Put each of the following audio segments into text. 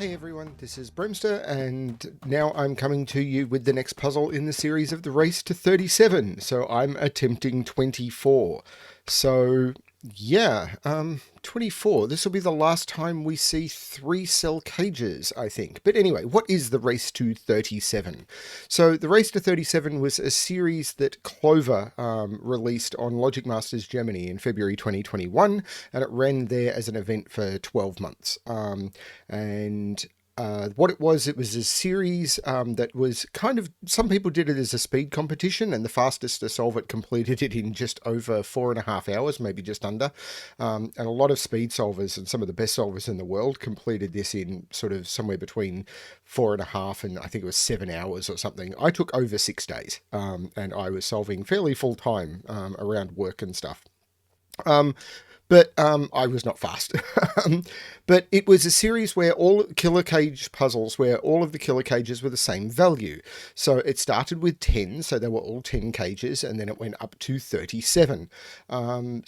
Hey everyone, this is Bremster, and now I'm coming to you with the next puzzle in the series of the Race to 37. So I'm attempting 24. So yeah, 24. This will be the last time we see 3-cell cages, I think. But anyway, what is the Race to 37? So the Race to 37 was a series that Clover released on Logic Masters Germany in February 2021, and it ran there as an event for 12 months. And what it was a series that was kind of, some people did it as a speed competition, and the fastest to solve it completed it in just over 4.5 hours, maybe just under. And a lot of speed solvers and some of the best solvers in the world completed this in sort of somewhere between 4.5 and I think it was 7 hours or something. I took over 6 days, and I was solving fairly full time around work and stuff. But I was not fast. But it was a series where all killer cage puzzles, where all of the killer cages were the same value. So it started with 10, so they were all 10 cages, and then it went up to 37. What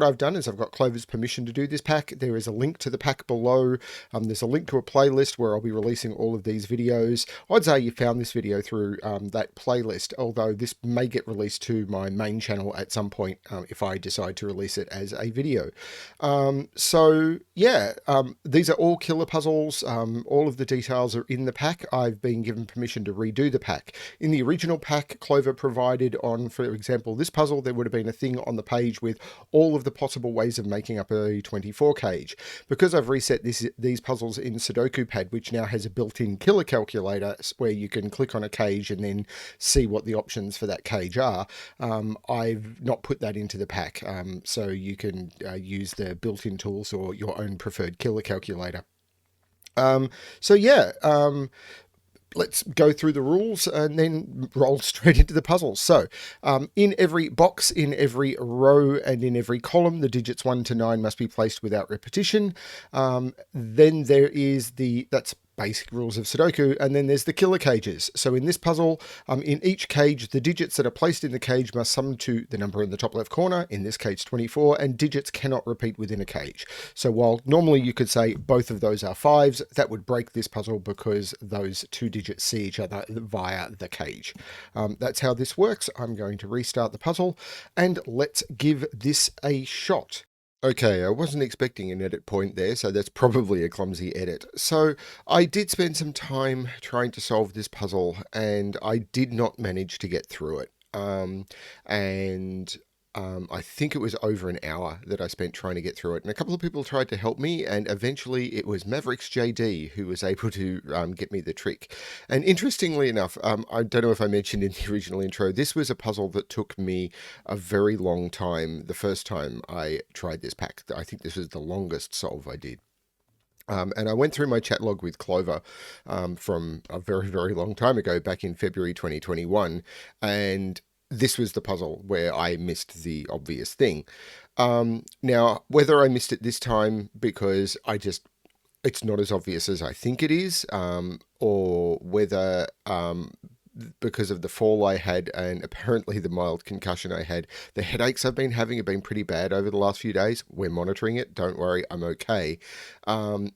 I've done is I've got Clover's permission to do this pack. There is a link to the pack below. There's a link to a playlist where I'll be releasing all of these videos. Odds are you found this video through that playlist, although this may get released to my main channel at some point if I decide to release it as a video. These are all killer puzzles. All of the details are in the pack. I've been given permission to redo the pack. In the original pack, Clover provided on, for example, this puzzle, there would have been a thing on the page with all of the possible ways of making up a 24 cage. Because I've reset these puzzles in Sudoku Pad, which now has a built-in killer calculator where you can click on a cage and then see what the options for that cage are, I've not put that into the pack. So you can use the built-in tools or your own preferred killer calculator. Let's go through the rules and then roll straight into the puzzle. So in every box, in every row, and in every column, the digits 1 to 9 must be placed without repetition. Then there is that's basic rules of Sudoku, and then there's the killer cages. So in this puzzle, in each cage, the digits that are placed in the cage must sum to the number in the top left corner, in this case 24, and digits cannot repeat within a cage. So while normally you could say both of those are 5s, that would break this puzzle because those two digits see each other via the cage. That's how this works. I'm going to restart the puzzle, and let's give this a shot. Okay, I wasn't expecting an edit point there, so that's probably a clumsy edit. So I did spend some time trying to solve this puzzle, and I did not manage to get through it. I think it was over an hour that I spent trying to get through it. And a couple of people tried to help me, and eventually it was Mavericks JD who was able to get me the trick. And interestingly enough, I don't know if I mentioned in the original intro, this was a puzzle that took me a very long time the first time I tried this pack. I think this was the longest solve I did. And I went through my chat log with Clover from a very, very long time ago, back in February 2021, and this was the puzzle where I missed the obvious thing. Now, whether I missed it this time because it's not as obvious as I think it is, or whether because of the fall I had and apparently the mild concussion I had, the headaches I've been having have been pretty bad over the last few days. We're monitoring it. Don't worry, I'm okay. I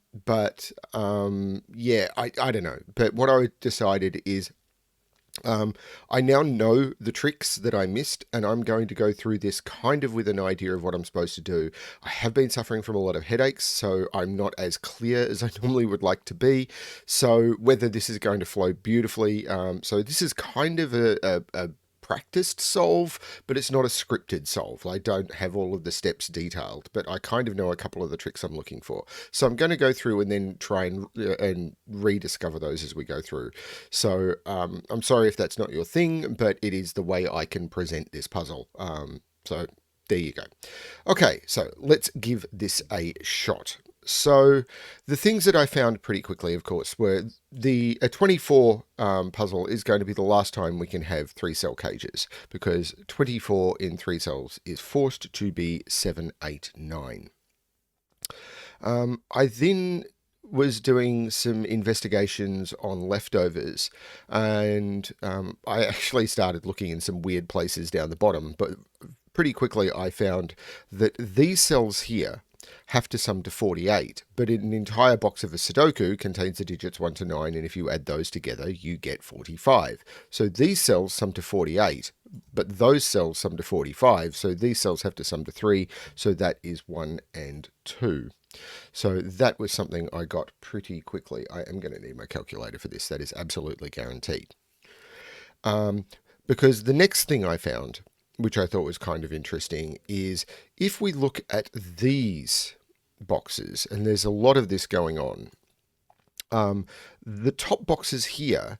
don't know. But what I decided is, I now know the tricks that I missed, and I'm going to go through this kind of with an idea of what I'm supposed to do. I have been suffering from a lot of headaches, so I'm not as clear as I normally would like to be. So whether this is going to flow beautifully, so this is kind of a practiced solve, but it's not a scripted solve. I don't have all of the steps detailed, but I kind of know a couple of the tricks I'm looking for. So I'm going to go through and then try and rediscover those as we go through. So I'm sorry if that's not your thing, but it is the way I can present this puzzle. So there you go. Okay, so let's give this a shot. So the things that I found pretty quickly, of course, were a 24 puzzle is going to be the last time we can have 3-cell cages, because 24 in 3 cells is forced to be 7, 8, 9. I then was doing some investigations on leftovers, and I actually started looking in some weird places down the bottom, but pretty quickly I found that these cells here have to sum to 48, but an entire box of a Sudoku contains the digits 1 to 9, and if you add those together, you get 45. So these cells sum to 48, but those cells sum to 45, so these cells have to sum to 3, so that is 1 and 2. So that was something I got pretty quickly. I am going to need my calculator for this. That is absolutely guaranteed. Because the next thing I found, which I thought was kind of interesting, is if we look at these boxes, and there's a lot of this going on, the top boxes here,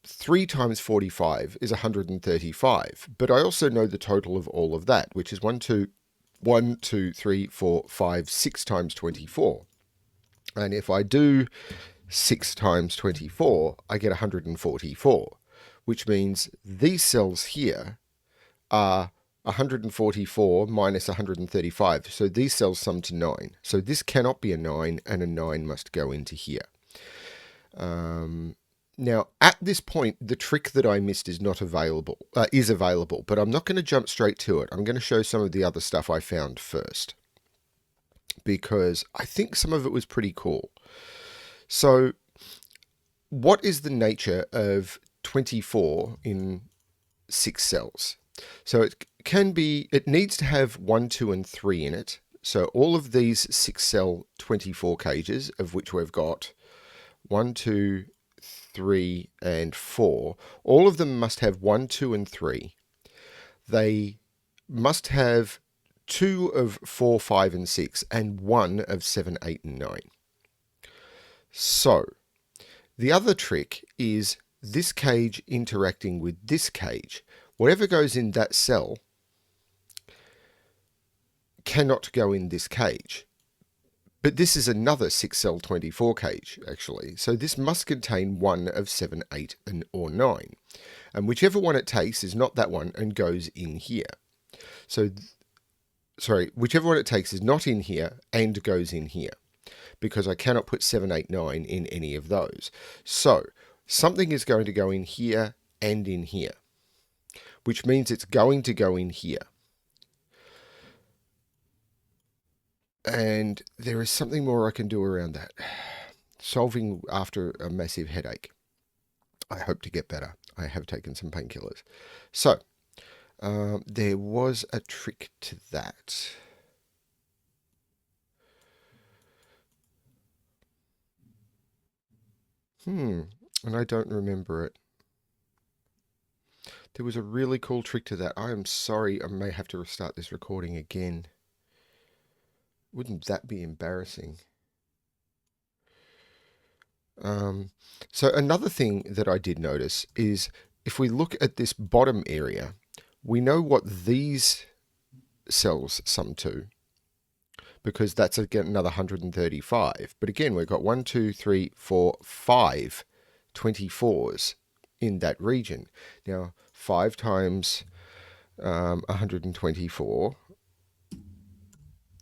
3 times 45 is 135, but I also know the total of all of that, which is 6 times 24. And if I do 6 times 24, I get 144, which means these cells here are 144 minus 135. So these cells sum to 9. So this cannot be a 9, and a 9 must go into here. Now, at this point, the trick that I missed is not available, is available, but I'm not going to jump straight to it. I'm going to show some of the other stuff I found first, because I think some of it was pretty cool. So what is the nature of 24 in 6 cells? So it needs to have 1, 2, and 3 in it. So all of these 6 cell 24 cages, of which we've got 1, 2, 3, and 4, all of them must have 1, 2, and 3. They must have 2 of 4, 5, and 6, and 1 of 7, 8, and 9. So the other trick is this cage interacting with this cage. Whatever goes in that cell cannot go in this cage. But this is another 6 cell 24 cage, actually. So this must contain 1 of 7, 8, or 9. And whichever one it takes is not that one and goes in here. So, whichever one it takes is not in here and goes in here, because I cannot put 7, 8, 9 in any of those. So something is going to go in here and in here, which means it's going to go in here. And there is something more I can do around that. Solving after a massive headache. I hope to get better. I have taken some painkillers. So, there was a trick to that. And I don't remember it. There was a really cool trick to that. I am sorry, I may have to restart this recording again. Wouldn't that be embarrassing? So another thing that I did notice is if we look at this bottom area, we know what these cells sum to, because that's again another 135. But again, we've got 1, 2, 3, 4, 5 24s in that region. Now, 5 times 124.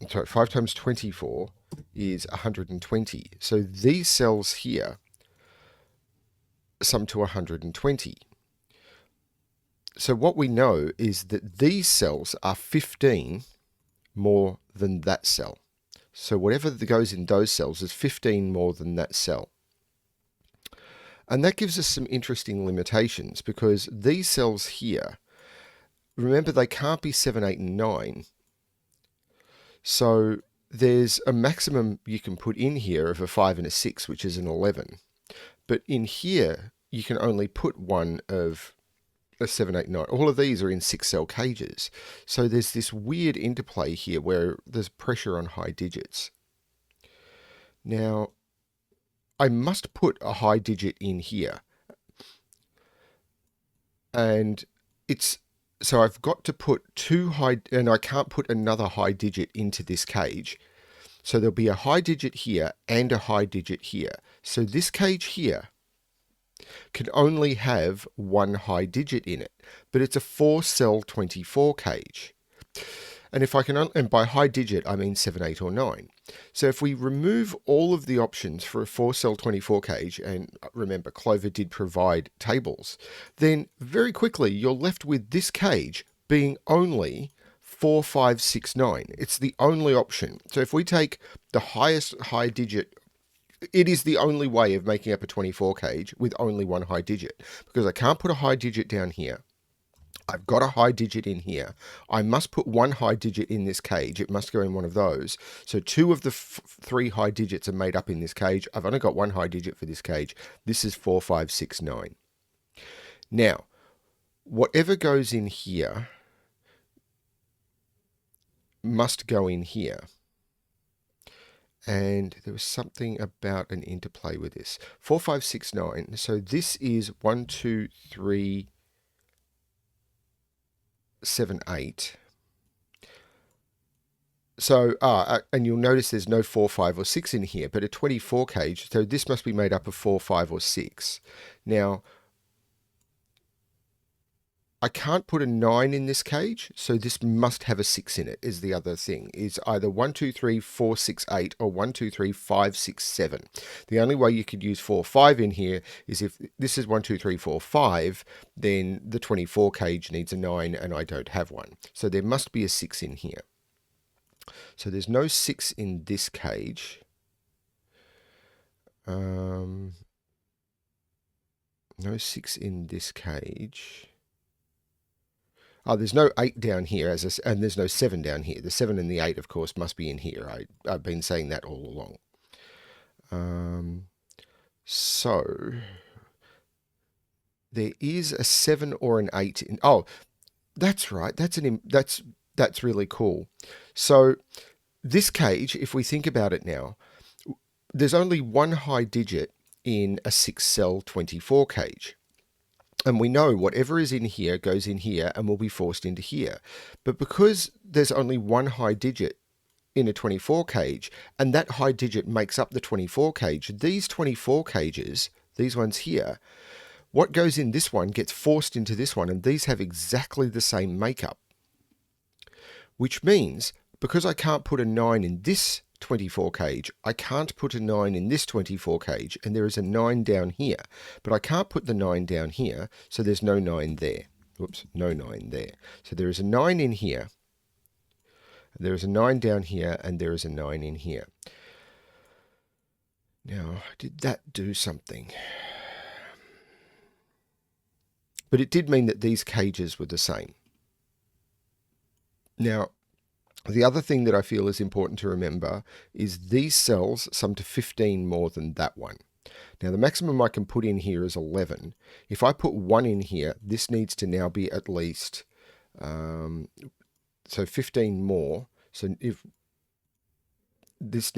Sorry, 5 times 24 is 120. So these cells here sum to 120. So what we know is that these cells are 15 more than that cell. So whatever goes in those cells is 15 more than that cell. And that gives us some interesting limitations, because these cells here, remember, they can't be 7, 8, and 9. So there's a maximum you can put in here of a 5 and a 6, which is an 11. But in here, you can only put one of a 7, 8, 9. All of these are in 6 cell cages. So there's this weird interplay here where there's pressure on high digits. Now, I must put a high digit in here. And so I've got to put 2 high, and I can't put another high digit into this cage. So there'll be a high digit here and a high digit here. So this cage here can only have 1 high digit in it, but it's a 4 cell 24 cage. And if I can, and by high digit, I mean 7, 8, or 9. So if we remove all of the options for a 4 cell 24 cage, and remember, Clover did provide tables, then very quickly you're left with this cage being only 4, 5, 6, 9. It's the only option. So if we take the highest high digit, it is the only way of making up a 24 cage with only one high digit, because I can't put a high digit down here. I've got a high digit in here. I must put one high digit in this cage. It must go in one of those. So two of the three high digits are made up in this cage. I've only got one high digit for this cage. This is 4, 5, 6, 9. Now, whatever goes in here must go in here. And there was something about an interplay with this. 4, 5, 6, 9. So this is 1, 2, 3, 7, 8. So, and you'll notice there's no 4, 5, or 6 in here, but a 24 cage, so this must be made up of 4, 5, or 6. Now, I can't put a 9 in this cage, so this must have a 6 in it, is the other thing. Is either 1, 2, 3, 4, 6, 8, or 1, 2, 3, 5, 6, 7. The only way you could use 4, 5 in here is if this is 1, 2, 3, 4, 5, then the 24 cage needs a 9, and I don't have one. So there must be a 6 in here. So there's no 6 in this cage. No 6 in this cage. Oh, there's no 8 down here, and there's no 7 down here. The 7 and the 8, of course, must be in here. I've been saying that all along. So there is a 7 or an 8 in. Oh, that's right. That's really cool. So this cage, if we think about it now, there's only one high digit in a 6-cell 24 cage. And we know whatever is in here goes in here and will be forced into here. But because there's only one high digit in a 24 cage, and that high digit makes up the 24 cage, these 24 cages, these ones here, what goes in this one gets forced into this one, and these have exactly the same makeup. Which means, because I can't put a 9 in this 24 cage, I can't put a 9 in this 24 cage, and there is a 9 down here. But I can't put the 9 down here, so there's no 9 there. Whoops, no 9 there. So there is a 9 in here, there is a 9 down here, and there is a 9 in here. Now, did that do something? But it did mean that these cages were the same. Now, the other thing that I feel is important to remember is these cells sum to 15 more than that one. Now, the maximum I can put in here is 11. If I put 1 in here, this needs to now be at least, so 15 more. So if these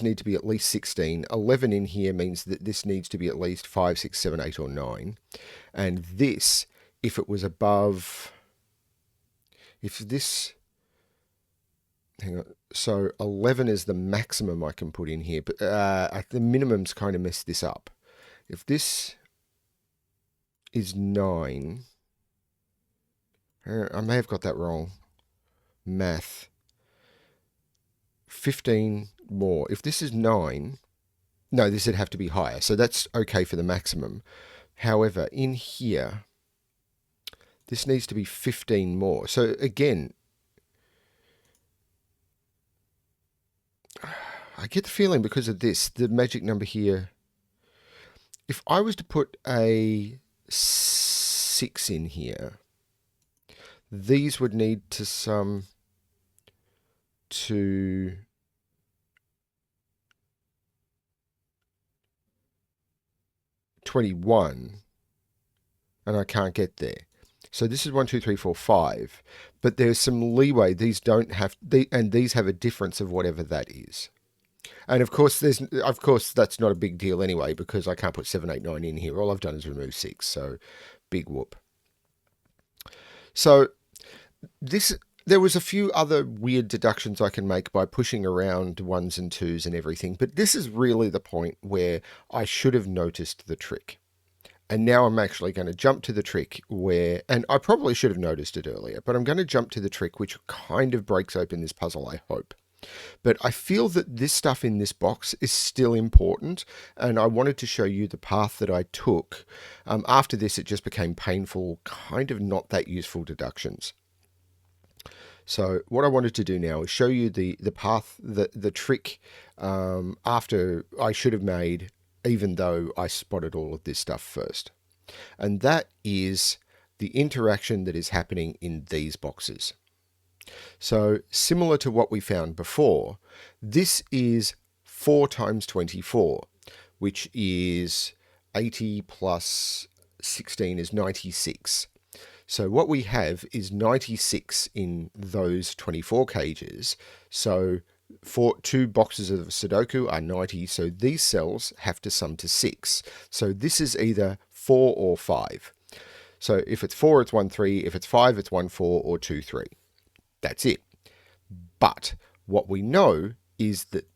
need to be at least 16. 11 in here means that this needs to be at least 5, 6, 7, 8, or 9. And this, if it was above, if this... Hang on. So 11 is the maximum I can put in here, but the minimum's kind of messed this up. If this is 9, I may have got that wrong. Math. 15 more. If this is 9, no, this would have to be higher. So that's okay for the maximum. However, in here, this needs to be 15 more. So again, I get the feeling because of this, the magic number here, if I was to put a 6 in here, these would need to sum to 21, and I can't get there. So this is 1, 2, 3, 4, 5, but there's some leeway. These don't have, and these have a difference of whatever that is. And of course, that's not a big deal anyway, because I can't put 7, 8, 9 in here. All I've done is remove 6, so big whoop. So there was a few other weird deductions I can make by pushing around 1s and 2s and everything, but this is really the point where I should have noticed the trick. And now I'm actually going to jump to the trick where, and I probably should have noticed it earlier, but I'm going to jump to the trick which kind of breaks open this puzzle, I hope. But I feel that this stuff in this box is still important, and I wanted to show you the path that I took. After this, it just became painful, kind of not that useful deductions. So what I wanted to do now is show you the path, the trick after I should have made, even though I spotted all of this stuff first. And that is the interaction that is happening in these boxes. So similar to what we found before, this is 4 times 24, which is 80 plus 16 is 96. So what we have is 96 in those 24 cages. So for 2 boxes of Sudoku are 90, so these cells have to sum to 6. So this is either 4 or 5. So if it's 4, it's 1, 3. If it's 5, it's 1, 4 or 2, 3. That's it. But what we know is that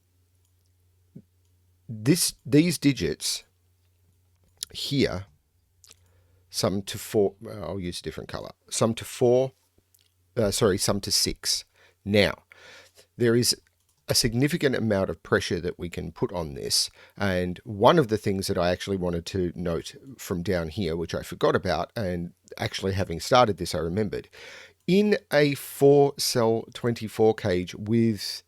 these digits here sum to 4. I'll use a different color. Sum to 4. Sum to 6. Now, there is a significant amount of pressure that we can put on this. And one of the things that I actually wanted to note from down here, which I forgot about, and actually having started this, I remembered. In a 4-cell 24 cage with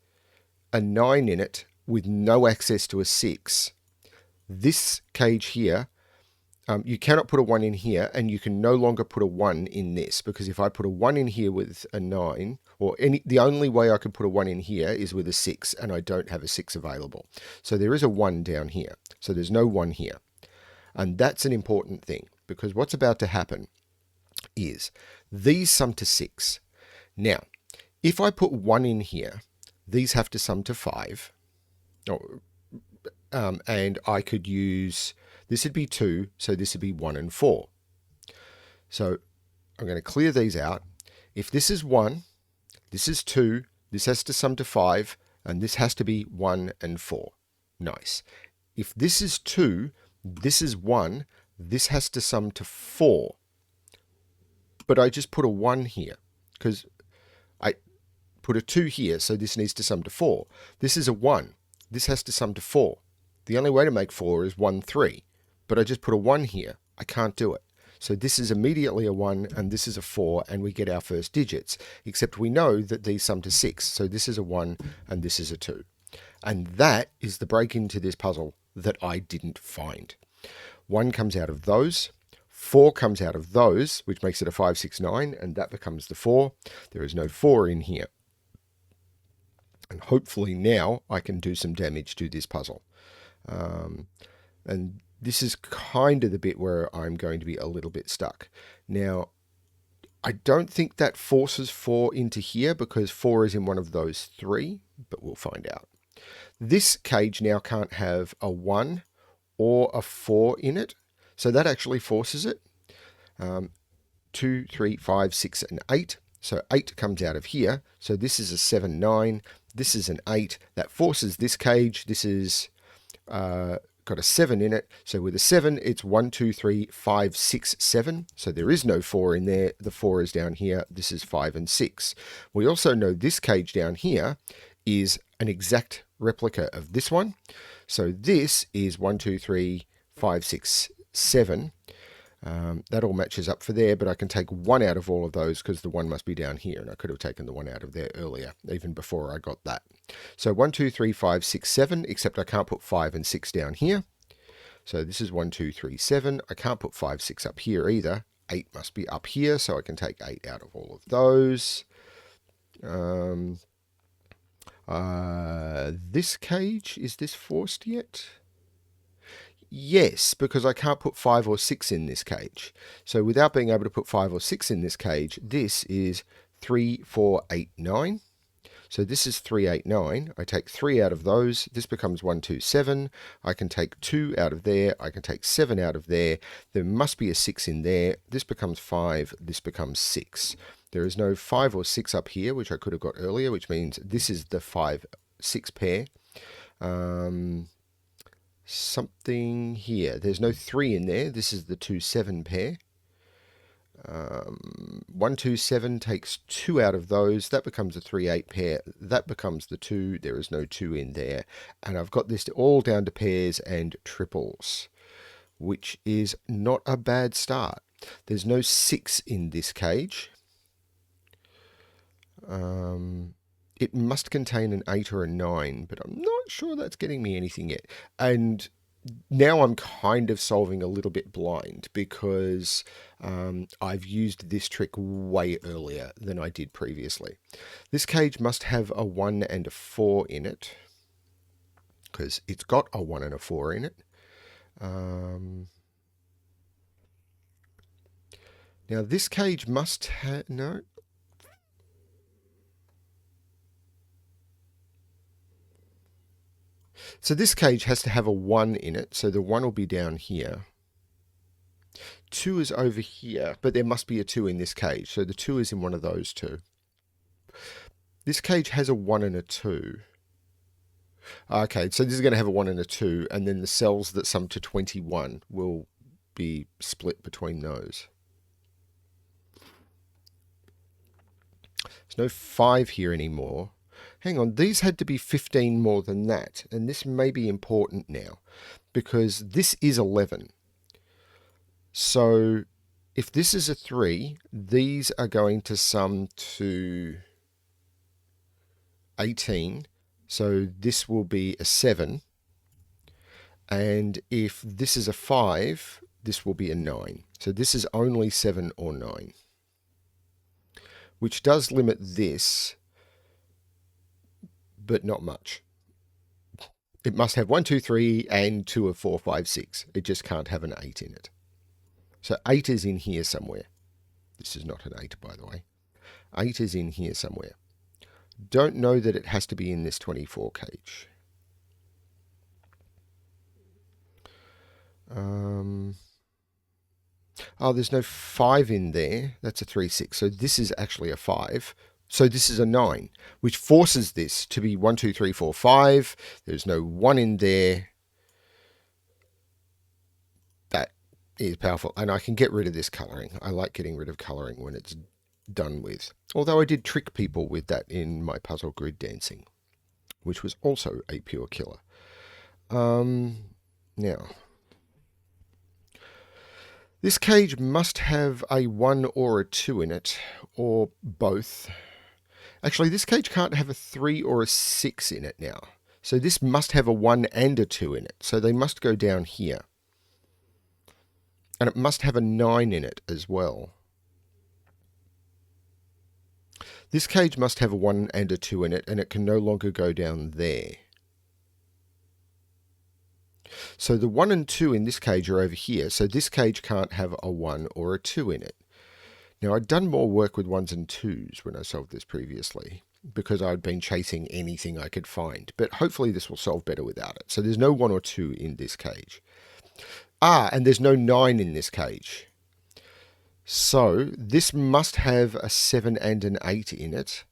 a 9 in it, with no access to a 6, this cage here, you cannot put a 1 in here, and you can no longer put a 1 in this, because if I put a 1 in here with a 9, or the only way I could put a 1 in here is with a 6, and I don't have a 6 available. So there is a 1 down here. So there's no 1 here. And that's an important thing, because what's about to happen is these sum to 6. Now, if I put 1 in here, these have to sum to 5. And I could use, this would be 2, so this would be 1 and 4. So I'm going to clear these out. If this is 1, this is 2, this has to sum to 5, and this has to be 1 and 4. Nice. If this is 2, this is 1, this has to sum to 4. But I just put a 1 here, because I put a 2 here, so this needs to sum to 4. This is a 1. This has to sum to 4. The only way to make 4 is 1, 3. But I just put a 1 here. I can't do it. So this is immediately a 1, and this is a 4, and we get our first digits. Except we know that these sum to 6. So this is a 1, and this is a 2. And that is the break into this puzzle that I didn't find. 1 comes out of those. 4 comes out of those, which makes it a 5, 6, 9, and that becomes the 4. There is no 4 in here. And hopefully now I can do some damage to this puzzle. And this is kind of the bit where I'm going to be a little bit stuck. Now, I don't think that forces 4 into here, because 4 is in one of those 3, but we'll find out. This cage now can't have a 1 or a 4 in it, so that actually forces it. 2, 3, 5, 6, and 8. So 8 comes out of here. So this is a 7, 9. This is an 8. That forces this cage. This is got a 7 in it. So with a 7, it's 1, 2, 3, 5, 6, 7. So there is no 4 in there. The 4 is down here. This is 5 and 6. We also know this cage down here is an exact replica of this one. So this is 1, 2, 3, 5, 6, 7. That all matches up for there, but I can take 1 out of all of those because the 1 must be down here, and I could have taken the 1 out of there earlier, even before I got that. So 1, 2, 3, 5, 6, 7, except I can't put 5 and 6 down here. So this is 1, 2, 3, 7. I can't put 5, 6 up here either. 8 must be up here, so I can take 8 out of all of those. This cage, is this forced yet? Yes, because I can't put 5 or 6 in this cage. So without being able to put 5 or 6 in this cage, this is 3, 4, 8, 9. So this is 3, 8, 9. I take 3 out of those. This becomes 1, 2, 7. I can take 2 out of there. I can take 7 out of there. There must be a 6 in there. This becomes 5. This becomes 6. There is no 5 or 6 up here, which I could have got earlier, which means this is the 5, 6 pair. Something here. There's no 3 in there. This is the 2, 7 pair. 1, 2, 7 takes 2 out of those. That becomes a 3, 8 pair. That becomes the 2. There is no 2 in there. And I've got this all down to pairs and triples, which is not a bad start. There's no 6 in this cage. It must contain an 8 or a 9, but I'm not sure that's getting me anything yet. And now I'm kind of solving a little bit blind because I've used this trick way earlier than I did previously. This cage must have a 1 and a 4 in it because it's got a 1 and a 4 in it. Now this cage must have... No. So this cage has to have a 1 in it, so the 1 will be down here. 2 is over here, but there must be a 2 in this cage, so the 2 is in one of those two. This cage has a 1 and a 2. Okay, so this is going to have a 1 and a 2, and then the cells that sum to 21 will be split between those. There's no 5 here anymore. Hang on, these had to be 15 more than that, and this may be important now, because this is 11. So if this is a 3, these are going to sum to 18. So this will be a 7. And if this is a 5, this will be a 9. So this is only 7 or 9. Which does limit this, but not much. It must have 1, 2, 3, and 2 of 4, 5, 6. It just can't have an 8 in it. So 8 is in here somewhere. This is not an 8, by the way. 8 is in here somewhere. Don't know that it has to be in this 24 cage. Oh, there's no 5 in there. That's a 3, 6. So this is actually a 5. So this is a 9, which forces this to be 1, 2, 3, 4, 5. There's no 1 in there. That is powerful. And I can get rid of this colouring. I like getting rid of colouring when it's done with. Although I did trick people with that in my puzzle grid dancing, which was also a pure killer. Now, this cage must have a 1 or a 2 in it, or both. Actually, this cage can't have a 3 or a 6 in it now. So this must have a 1 and a 2 in it. So they must go down here. And it must have a 9 in it as well. This cage must have a 1 and a 2 in it, and it can no longer go down there. So the 1 and 2 in this cage are over here, so this cage can't have a 1 or a 2 in it. Now, I'd done more work with 1s and 2s when I solved this previously, because I'd been chasing anything I could find, but hopefully this will solve better without it. So there's no 1 or 2 in this cage. And there's no 9 in this cage. So this must have a 7 and an 8 in it.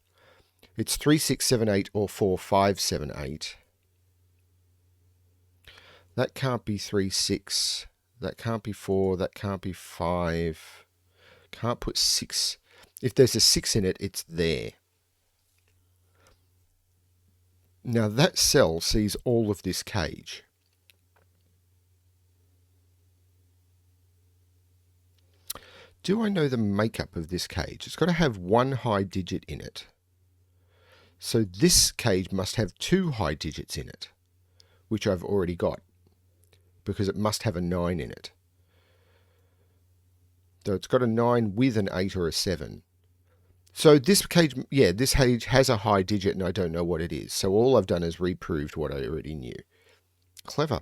It's 3, 6, 7, 8, or 4, 5, 7, 8. That can't be 3, 6. That can't be 4. That can't be 5. Can't put 6. If there's a 6 in it, it's there. Now that cell sees all of this cage. Do I know the makeup of this cage? It's got to have 1 high digit in it. So this cage must have 2 high digits in it, which I've already got, because it must have a 9 in it. So it's got a 9 with an 8 or a 7. So this cage, this cage has a high digit and I don't know what it is. So all I've done is reproved what I already knew. Clever.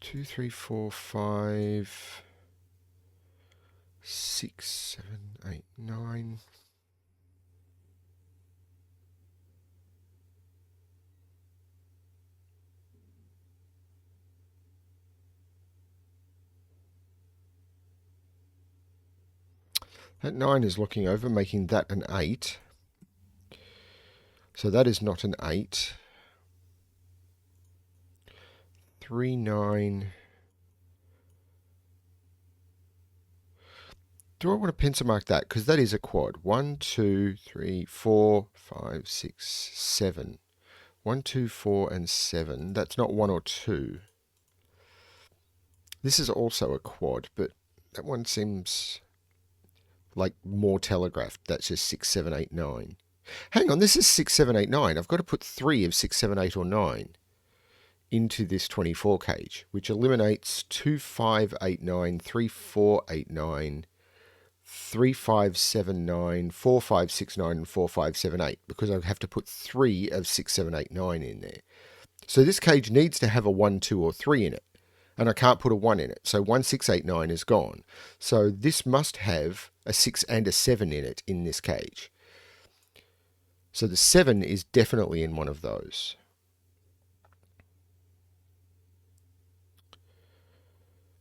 2, 3, 4, 5, 6, 7, 8, 9. That 9 is looking over, making that an 8. So that is not an 8. 3, 9. Do I want to pencil mark that? Because that is a quad. 1, 2, 3, 4, 5, 6, 7. 1, 2, 4, and 7. That's not 1 or 2. This is also a quad, but that one seems like more telegraphed. That's just 6, 7, 8, 9. Hang on, this is 6, 7, 8, 9. I've got to put 3 of 6, 7, 8, or 9 into this 24 cage, which eliminates 2, 5, 8, 9, 3, 4, 8, 9, 3, 5, 7, 9, 4, 5, 6, 9, and 4, 5, 7, 8, because I have to put 3 of 6, 7, 8, 9 in there. So this cage needs to have a 1, 2, or 3 in it, and I can't put a 1 in it. So 1, 6, 8, 9 is gone. So this must have a 6 and a 7 in it in this cage. So the 7 is definitely in one of those.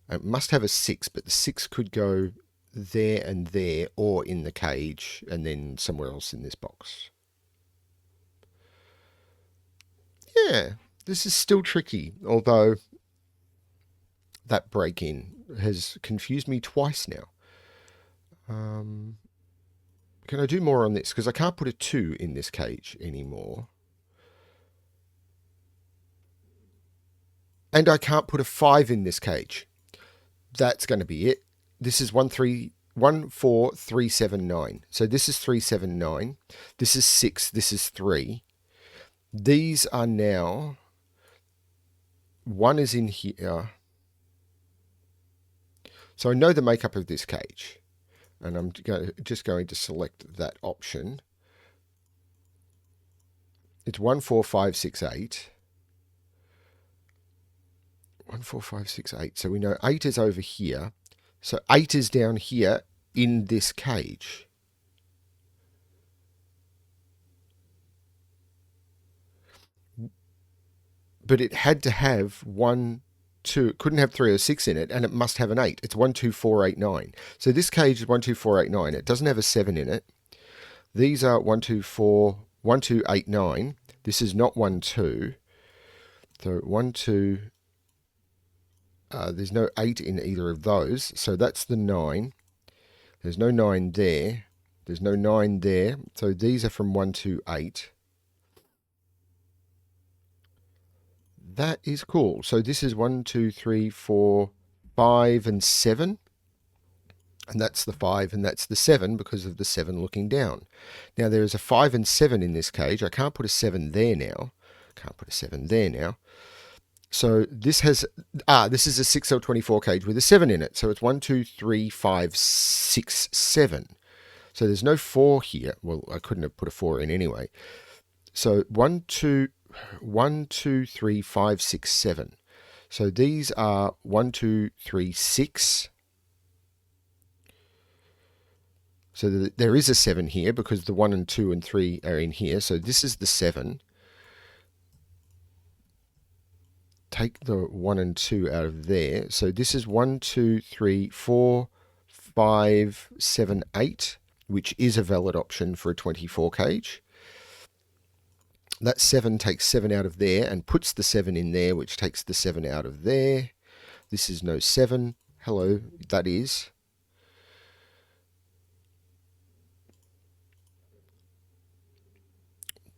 It must have a 6, but the 6 could go there and there, or in the cage, and then somewhere else in this box. Yeah, this is still tricky, although that break-in has confused me twice now. Can I do more on this? Because I can't put a 2 in this cage anymore. And I can't put a 5 in this cage. That's going to be it. This is 1, 4, 3, 7, 9. So this is 3, 7, 9. This is 6. This is 3. These are now... 1 is in here. So I know the makeup of this cage. And I'm just going to select that option. It's 1, 4, 5, 6, 8. 1, 4, 5, 6, 8. So we know 8 is over here. So 8 is down here in this cage. But it had to have 1, 2, it couldn't have 3 or 6 in it, and it must have an 8. It's 1, 2, 4, 8, 9. So this cage is 1, 2, 4, 8, 9. It doesn't have a 7 in it. These are 1, 2, 4, 1, 2, 8, 9. This is not 1, 2. So 1, 2, there's no 8 in either of those. So that's the 9. There's no 9 there. There's no 9 there. So these are from 1 to 8. That is cool. So this is 1, 2, 3, 4, 5, and 7. And that's the 5 and that's the 7 because of the 7 looking down. Now there is a 5 and 7 in this cage. I can't put a 7 there now. Can't put a 7 there now. So this has, this is a 6L24 cage with a 7 in it. So it's 1, 2, 3, 5, 6, 7. So there's no 4 here. Well, I couldn't have put a 4 in anyway. So 1, 2, 3, 5, 6, 7. So these are 1, 2, 3, 6. So there is a 7 here because the 1 and 2 and 3 are in here. So this is the 7. Take the 1 and 2 out of there. So this is 1, 2, 3, 4, 5, 7, 8, which is a valid option for a 24 cage. That 7 takes 7 out of there and puts the 7 in there, which takes the 7 out of there. This is no 7. Hello, that is.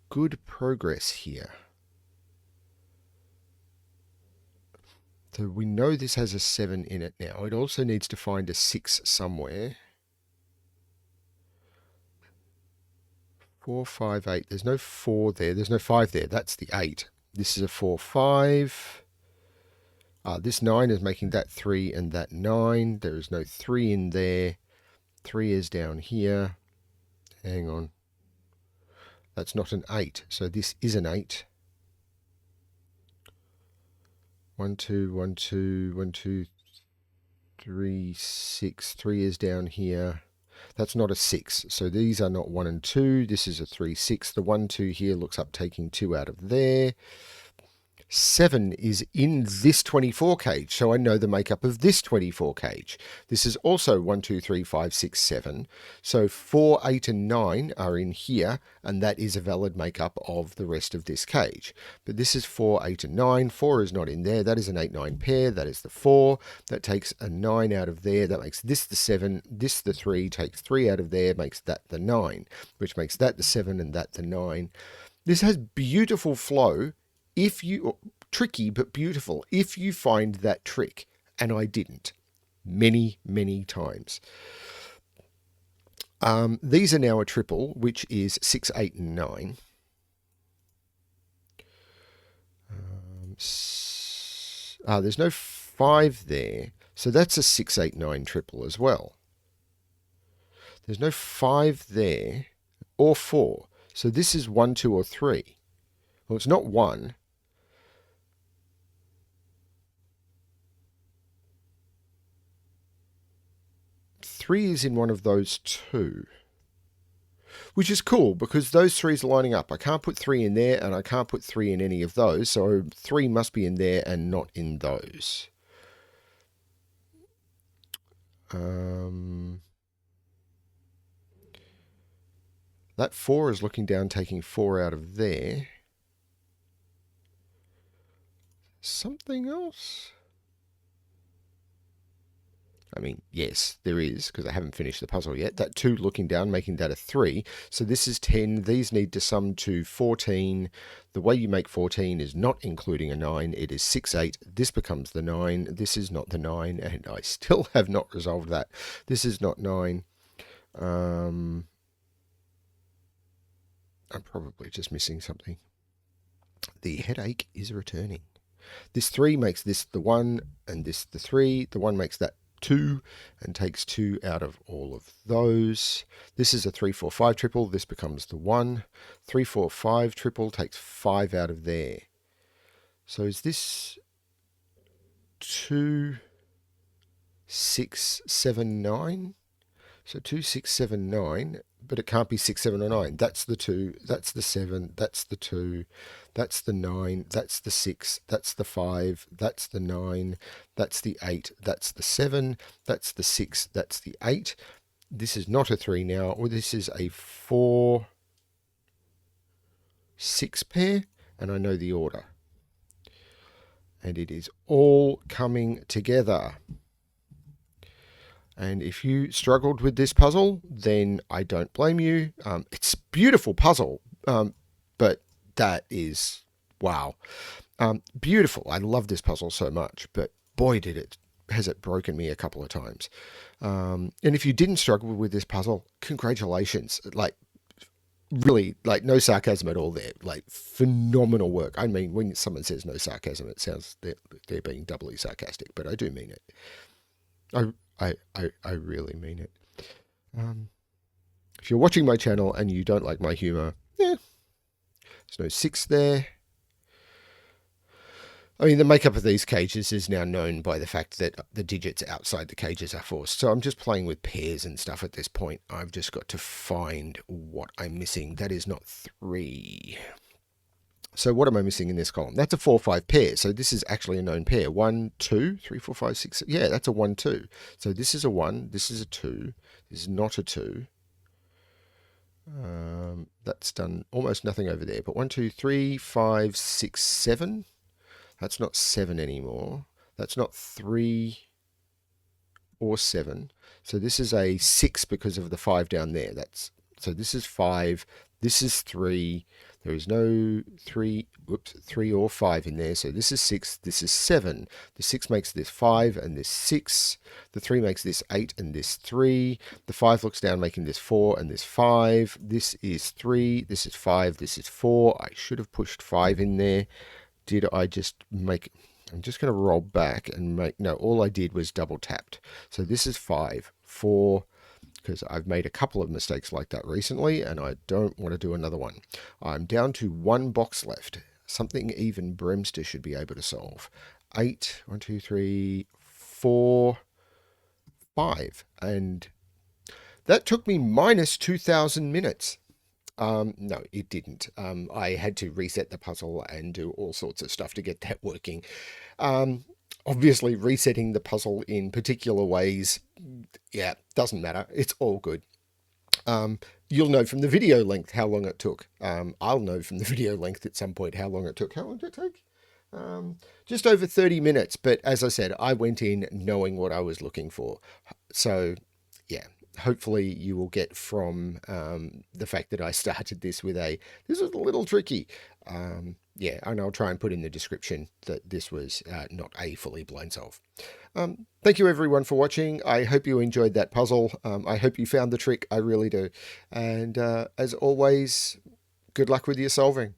Good progress here. So we know this has a 7 in it now. It also needs to find a 6 somewhere. 4, 5, 8. There's no 4 there. There's no 5 there. That's the 8. This is a 4, 5. This 9 is making that 3 and that 9. There is no 3 in there. 3 is down here. Hang on. That's not an 8. So this is an 8. 1, 2, 1, 2, 1, 2, 3, 6. 3 is down here. That's not a 6. So these are not 1 and 2. This is a 3, 6. The 1, 2 here looks up taking 2 out of there. 7 is in this 24 cage, so I know the makeup of this 24 cage. This is also 1, 2, 3, 5, 6, 7. So 4, 8, and 9 are in here, and that is a valid makeup of the rest of this cage. But this is 4, 8, and 9. 4 is not in there. That is an 8, 9 pair. That is the 4. That takes a 9 out of there. That makes this the 7. This the 3. Takes 3 out of there. Makes that the 9, which makes that the 7 and that the 9. This has beautiful flow. If you, tricky but beautiful, if you find that trick, and I didn't, many, many times. These are now a triple, which is 6, 8, and 9. There's no 5 there, so that's a 6, 8, 9 triple as well. There's no 5 there, or 4, so this is 1, 2, or 3. Well, it's not 1. Three is in one of those two, which is cool because those threes are lining up. I can't put 3 in there and I can't put 3 in any of those, so 3 must be in there and not in those. That 4 is looking down, taking 4 out of there. Something else? I mean, yes, there is, because I haven't finished the puzzle yet. That 2 looking down, making that a 3. So this is 10. These need to sum to 14. The way you make 14 is not including a 9. It is 6, 8. This becomes the 9. This is not the 9, and I still have not resolved that. This is not 9. I'm probably just missing something. The headache is returning. This 3 makes this the 1, and this the 3. The 1 makes that 2 and takes 2 out of all of those. This is a 3, 4, 5 triple. This becomes the 1. 3, 4, 5 triple takes 5 out of there. So is this 2, 6, 7, 9? So 2, 6, 7, 9, but it can't be 6, 7, or 9. That's the 2, that's the 7, that's the 2, that's the 9, that's the 6, that's the 5, that's the 9, that's the 8, that's the 7, that's the 6, that's the 8. This is not a 3 now, or this is a 4, 6 pair, and I know the order. And it is all coming together. And if you struggled with this puzzle, then I don't blame you. It's a beautiful puzzle, but that is, wow. Beautiful. I love this puzzle so much, but boy, has it broken me a couple of times. And if you didn't struggle with this puzzle, congratulations. Like, really, like, no sarcasm at all there. Like, phenomenal work. I mean, when someone says no sarcasm, it sounds they're being doubly sarcastic, but I do mean it. I really mean it. If you're watching my channel and you don't like my humour, there's no 6 there. I mean, the makeup of these cages is now known by the fact that the digits outside the cages are forced. So I'm just playing with pairs and stuff at this point. I've just got to find what I'm missing. That is not 3. So what am I missing in this column? That's a 4, 5 pair. So this is actually a known pair. 1, 2, 3, 4, 5, 6. Yeah, that's a 1, 2. So this is a 1. This is a 2. This is not a 2. That's done almost nothing over there. But 1, 2, 3, 5, 6, 7. That's not 7 anymore. That's not 3 or 7. So this is a 6 because of the 5 down there. So this is 5. This is 3. There is no 3 or 5 in there. So this is 6. This is 7. The 6 makes this 5 and this 6. The 3 makes this 8 and this 3. The 5 looks down, making this 4 and this 5. This is 3. This is 5. This is 4. I should have pushed 5 in there. Did I just make... I'm just going to roll back and make... No, all I did was double tapped. So this is 5, 4... because I've made a couple of mistakes like that recently, and I don't want to do another one. I'm down to 1 box left. Something even Bremster should be able to solve. 8, 1, 2, 3, 4, 5. And that took me minus 2,000 minutes. No, it didn't. I had to reset the puzzle and do all sorts of stuff to get that working. Um, Obviously, resetting the puzzle in particular ways, yeah, doesn't matter. It's all good. Um, you'll know from the video length how long it took. I'll know from the video length at some point how long it took. How long did it take? Just over 30 minutes. But as I said, I went in knowing what I was looking for. So, yeah, hopefully you will get from the fact that I started this with this was a little tricky. Yeah, and I'll try and put in the description that this was not a fully blown solve. Thank you everyone for watching. I hope you enjoyed that puzzle. I hope you found the trick. I really do. And as always, good luck with your solving.